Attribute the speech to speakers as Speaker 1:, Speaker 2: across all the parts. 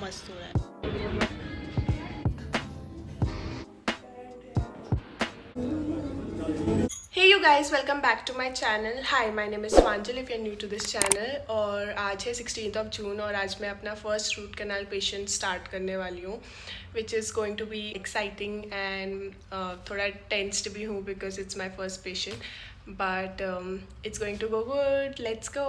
Speaker 1: मस्त हो रहा है। Hey you guys, welcome back to my channel. Hi, my name is Swanjal if you're new to this channel. और आज है 16th of June और आज मैं अपना first root canal patient start करने वाली हूँ, which is going to be exciting and थोड़ा टेंस्ड भी हूँ because it's my first patient, but it's going to go good. Let's go.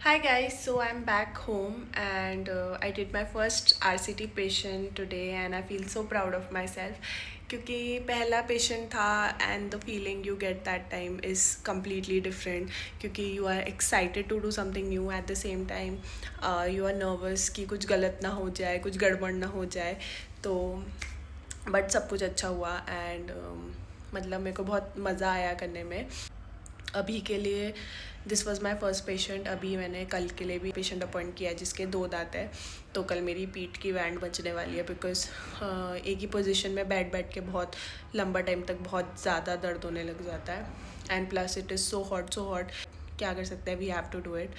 Speaker 1: Hi guys, so I'm back home and I did my first RCT patient today and I feel so proud of myself क्योंकि पहला patient था and the feeling you get that time is completely different क्योंकि you are excited to do something new at the same time you are nervous कि कुछ गलत ना हो जाए, कुछ गड़बड़ ना हो जाए. तो बट सब कुछ अच्छा हुआ एंड मतलब मेरे को बहुत मज़ा आया करने में. अभी के लिए this was my first patient. अभी मैंने कल के लिए भी पेशेंट अपॉइंट किया है जिसके 2 दांत है. तो कल मेरी पीठ की बैंड बचने वाली है बिकॉज एक ही पोजीशन में बैठ के बहुत लंबा टाइम तक बहुत ज़्यादा दर्द होने लग जाता है. And plus it is so hot. क्या कर सकते हैं, we have to do it.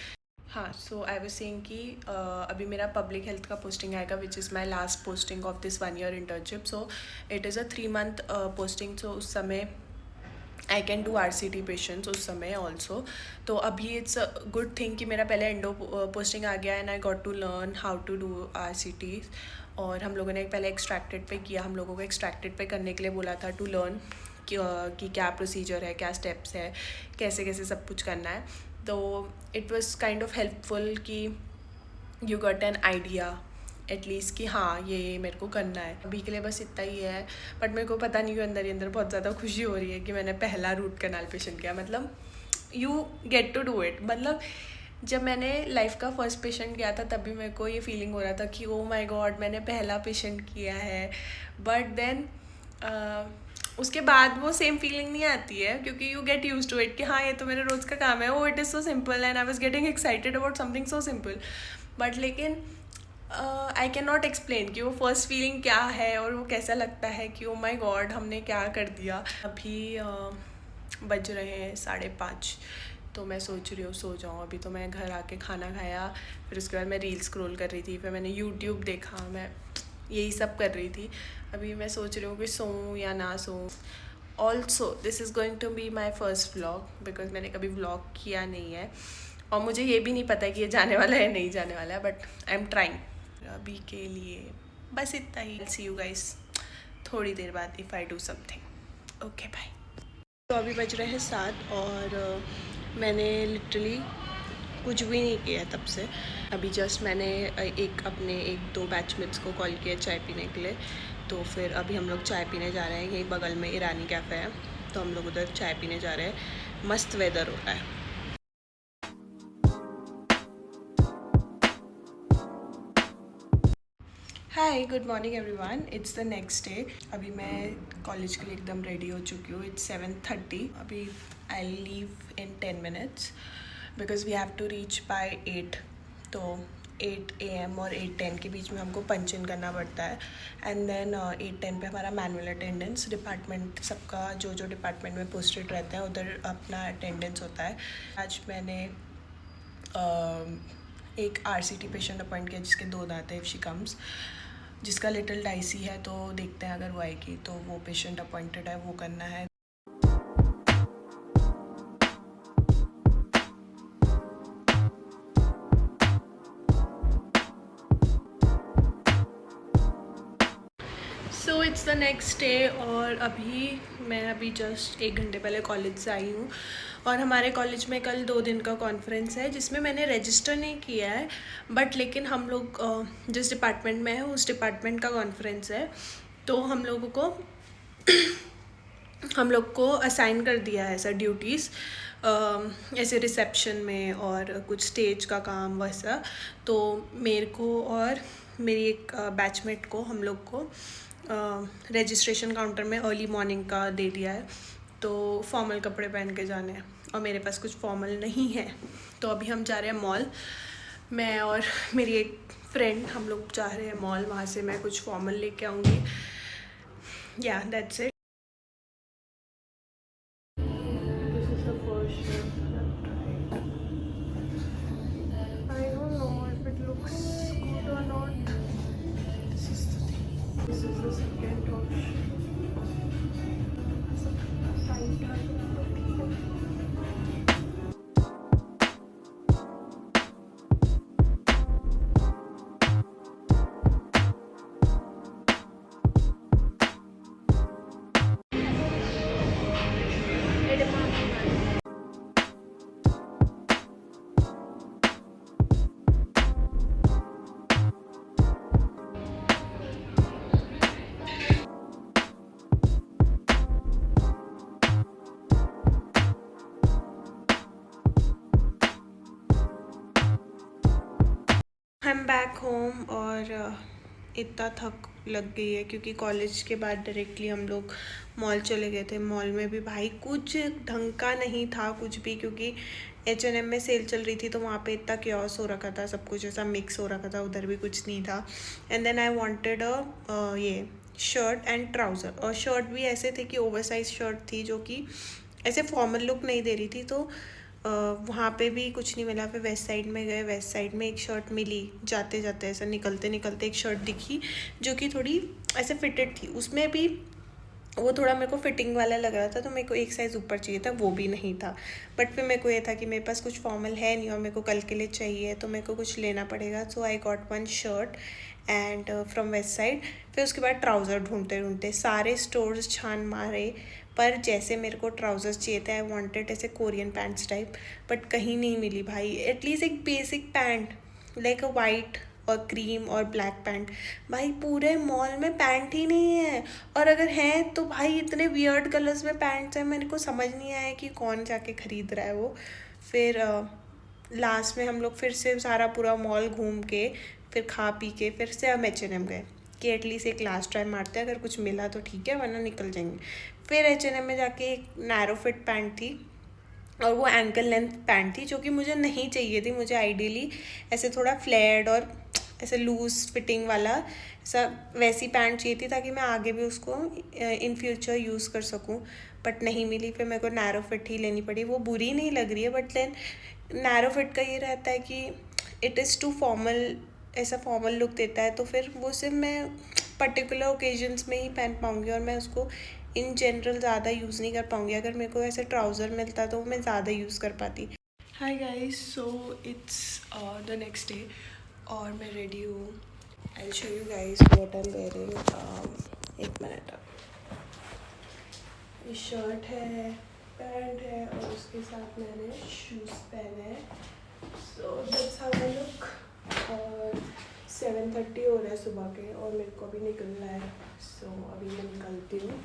Speaker 1: हाँ, सो आई वाज सेइंग कि अभी मेरा पब्लिक हेल्थ का पोस्टिंग आएगा which is my last posting of this 1 year internship. So it is a 3 month posting. So उस समय I can do RCT patients उस समय ऑल्सो. तो अभी इट्स अ गुड थिंग कि मेरा पहले एंडो पोस्टिंग आ गया and I got to learn how to do RCT. और हम लोगों ने पहले एक्सट्रैक्टेड पे किया. हम लोगों को एक्सट्रैक्टेड पे करने के लिए बोला था टू लर्न कि क्या प्रोसीजर है, क्या स्टेप्स है, कैसे कैसे सब कुछ करना है. तो it was kind of helpful कि you got an idea at least कि हाँ ये मेरे को करना है. अभी के लिए बस इतना ही है. बट मेरे को पता नहीं क्यों अंदर ही अंदर बहुत ज़्यादा खुशी हो रही है कि मैंने पहला रूट कैनाल पेशेंट किया. मतलब you get to do it. मतलब जब मैंने लाइफ का फर्स्ट पेशेंट किया था तभी मेरे को ये फीलिंग हो रहा था कि ओ माय गॉड मैंने पहला पेशेंट किया है. बट देन उसके बाद वो सेम फीलिंग नहीं आती है क्योंकि you get use to it कि हाँ ये तो मेरे रोज़ का काम है. Oh it is so simple and I was getting excited about something so simple. But लेकिन आई कैन नॉट एक्सप्लेन कि वो फर्स्ट फीलिंग क्या है और वो कैसा लगता है कि ओ माई गॉड हमने क्या कर दिया. अभी बज रहे हैं 5:30. तो मैं सोच रही हूँ सो जाऊँ. अभी तो मैं घर आके खाना खाया, फिर उसके बाद मैं रील स्क्रॉल कर रही थी, फिर मैंने यूट्यूब देखा, मैं यही सब कर रही थी. अभी मैं सोच रही हूँ कि सोऊं या ना सोऊं. Also this is going to be my first vlog because मैंने कभी व्लॉग किया नहीं है और मुझे ये भी नहीं पता कि ये जाने वाला है नहीं जाने वाला है. But I am trying. अभी के लिए बस इतना ही. सी यू गाइस थोड़ी देर बाद if I do something. Okay bye. तो अभी बज रहे हैं 7 और मैंने लिटरली कुछ भी नहीं किया तब से. अभी जस्ट मैंने अपने 1-2 बैचमेट्स को कॉल किया चाय पीने के लिए. तो फिर अभी हम लोग चाय पीने जा रहे हैं. यहीं बगल में ईरानी कैफ़े है तो हम लोग उधर चाय पीने जा रहे हैं. मस्त वेदर हो रहा है. Hi good morning everyone. It's the next day. अभी मैं कॉलेज के लिए एकदम रेडी हो चुकी हूँ. इट्स 7:30. अभी I leave in 10 minutes because we have to reach by 8. तो 8 AM और 8:10 के बीच में हमको पंच इन करना पड़ता है. एंड देन 8:10 पे हमारा मैनुअल अटेंडेंस डिपार्टमेंट सबका जो जो डिपार्टमेंट में पोस्टेड रहता है उधर अपना अटेंडेंस होता है. आज मैंने एक RCT पेशेंट अपॉइंट किया जिसके 2 दांत है. इफ़ शी कम्स, जिसका लिटिल डाइसी है तो देखते हैं अगर वो आएगी. तो वो पेशेंट अपॉइंटेड है, वो करना है. So it's the next day और मैं जस्ट 1 घंटे पहले कॉलेज से आई हूँ. और हमारे कॉलेज में कल 2 दिन का कॉन्फ्रेंस है जिसमें मैंने रजिस्टर नहीं किया है. बट लेकिन हम लोग जिस डिपार्टमेंट में है उस डिपार्टमेंट का कॉन्फ्रेंस है. तो हम लोग को असाइन कर दिया है ऐसा ड्यूटीज़ ऐसे रिसेप्शन में और कुछ स्टेज का काम वैसा। तो मेरे को और मेरी एक बैचमेट को, हम लोग को रजिस्ट्रेशन काउंटर में अर्ली मॉर्निंग का दे दिया है, तो फॉर्मल कपड़े पहन के जाने हैं और मेरे पास कुछ फॉर्मल नहीं है। तो अभी हम जा रहे हैं मॉल, मैं और मेरी एक फ्रेंड, हम लोग जा रहे हैं मॉल, वहाँ से मैं कुछ फॉर्मल लेके आऊँगी। या that's it. This is the first shirt. I don't know if it looks good or not. This is the thing. This is the second option. I am back home और इतना थक लग गई है क्योंकि कॉलेज के बाद डायरेक्टली हम लोग मॉल चले गए थे। मॉल में भी भाई कुछ ढंग का नहीं था कुछ भी, क्योंकि H&M में सेल चल रही थी तो वहाँ पे इतना क्योस हो रखा था, सब कुछ ऐसा मिक्स हो रखा था, उधर भी कुछ नहीं था। एंड देन आई वांटेड ये शर्ट एंड ट्राउज़र, और शर्ट भी ऐसे थे कि ओवर साइज शर्ट थी जो कि ऐसे फॉर्मल लुक नहीं दे रही थी। तो वहाँ पे भी कुछ नहीं मिला। फिर वेस्ट साइड में गए, वेस्ट साइड में एक शर्ट मिली, जाते जाते ऐसा निकलते निकलते एक शर्ट दिखी जो कि थोड़ी ऐसे फिटेड थी, उसमें भी वो थोड़ा मेरे को फिटिंग वाला लग रहा था, तो मेरे को एक साइज़ ऊपर चाहिए था, वो भी नहीं था। बट फिर मेरे को ये था कि मेरे पास कुछ फॉर्मल है नहीं और मेरे को कल के लिए चाहिए, तो मेरे को कुछ लेना पड़ेगा। So I got one shirt and from Westside. फिर उसके बाद ट्राउज़र ढूंढते ढूंढते सारे स्टोर्स छान मारे, पर जैसे मेरे को ट्राउज़र्स चाहिए थे, आई वांटेड ऐसे कोरियन पैंट्स टाइप, बट कहीं नहीं मिली भाई। एटलीस्ट एक बेसिक पैंट लाइक अ वाइट और क्रीम और ब्लैक पैंट, भाई पूरे मॉल में पैंट ही नहीं है। और अगर हैं तो भाई इतने वियर्ड कलर्स में पैंट्स हैं, मेरे को समझ नहीं आया कि कौन जाके ख़रीद रहा है वो। फिर लास्ट में हम लोग फिर से सारा पूरा मॉल घूम के, फिर खा पी के फिर से हम H&M गए कि एटलीस्ट एक लास्ट टाइम मारते हैं, अगर कुछ मिला तो ठीक है वरना निकल जाएंगे। फिर H&M में जाके एक नैरो फिट पैंट थी और वो एंकल लेंथ पैंट थी जो कि मुझे नहीं चाहिए थी। मुझे आइडियली ऐसे थोड़ा फ्लेयर्ड और ऐसे लूज़ फिटिंग वाला ऐसा वैसी पैंट चाहिए थी, ताकि मैं आगे भी उसको इन फ्यूचर यूज़ कर सकूं, बट नहीं मिली। फिर मेरे को नैरो फिट ही लेनी पड़ी। वो बुरी नहीं लग रही है, बट देन नैरो फिट का ये रहता है कि इट इज़ टू फॉर्मल, ऐसा फॉर्मल लुक देता है, तो फिर वो सिर्फ मैं पर्टिकुलर ओकेजन्स में ही पहन पाऊँगी और मैं उसको इन जनरल ज़्यादा यूज़ नहीं कर पाऊँगी। अगर मेरे को ऐसे ट्राउज़र मिलता तो मैं ज़्यादा यूज़ कर पाती। Hi guys, so it's the next day और मैं रेडी हूँ। I will show you guys what I am wearing. एक मिनट। ये शर्ट है, पैंट है और उसके साथ मैंने शूज़ पहने हैं। So that's how I look. और 7:30 हो रहा है सुबह के और मेरे को अभी निकलना है। सो अभी मैं निकलती हूँ।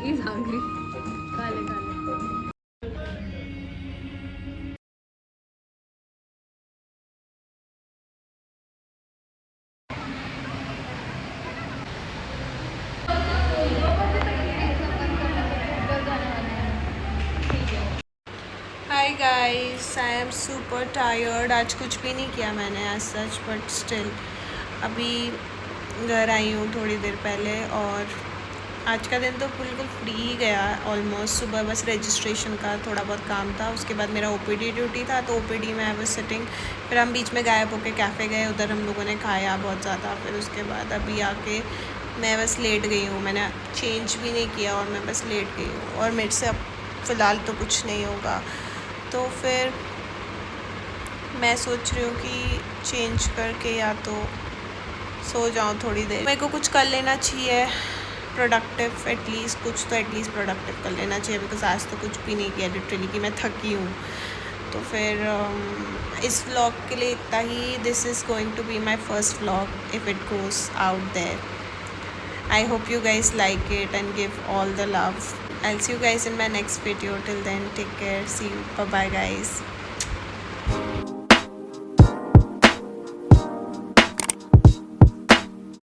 Speaker 2: He's hungry. Kale, kale.
Speaker 1: Hi guys, I am super tired. आज कुछ भी नहीं किया मैंने आज सच, बट स्टिल अभी घर आई हूँ थोड़ी देर पहले, और आज का दिन तो बिल्कुल फ्री ही गया ऑलमोस्ट। सुबह बस रजिस्ट्रेशन का थोड़ा बहुत काम था, उसके बाद मेरा ओपीडी ड्यूटी था, तो ओपीडी में आई वाज सिटिंग। फिर हम बीच में गायब होके कैफ़े गए, उधर हम लोगों ने खाया बहुत ज़्यादा। फिर उसके बाद अभी आके मैं बस लेट गई हूँ, मैंने चेंज भी नहीं किया और मैं बस लेट गई हूँ, और मेरे से अब फ़िलहाल तो कुछ नहीं होगा। तो फिर मैं सोच रही हूँ कि चेंज करके या तो सो जाऊँ थोड़ी देर। मेरे को कुछ कर लेना चाहिए प्रोडक्टिव, एटलीस्ट कुछ तो एटलीस्ट प्रोडक्टिव कर लेना चाहिए, बिकॉज आज तो कुछ भी नहीं किया लिटरली, कि मैं थकी हूँ। तो फिर इस व्लॉग के लिए इतना ही। This is going to be my first vlog if it goes out there. I hope you guys like it and give all the love. I'll see you guys in my next video. Till then, take care. See you. Bye bye guys.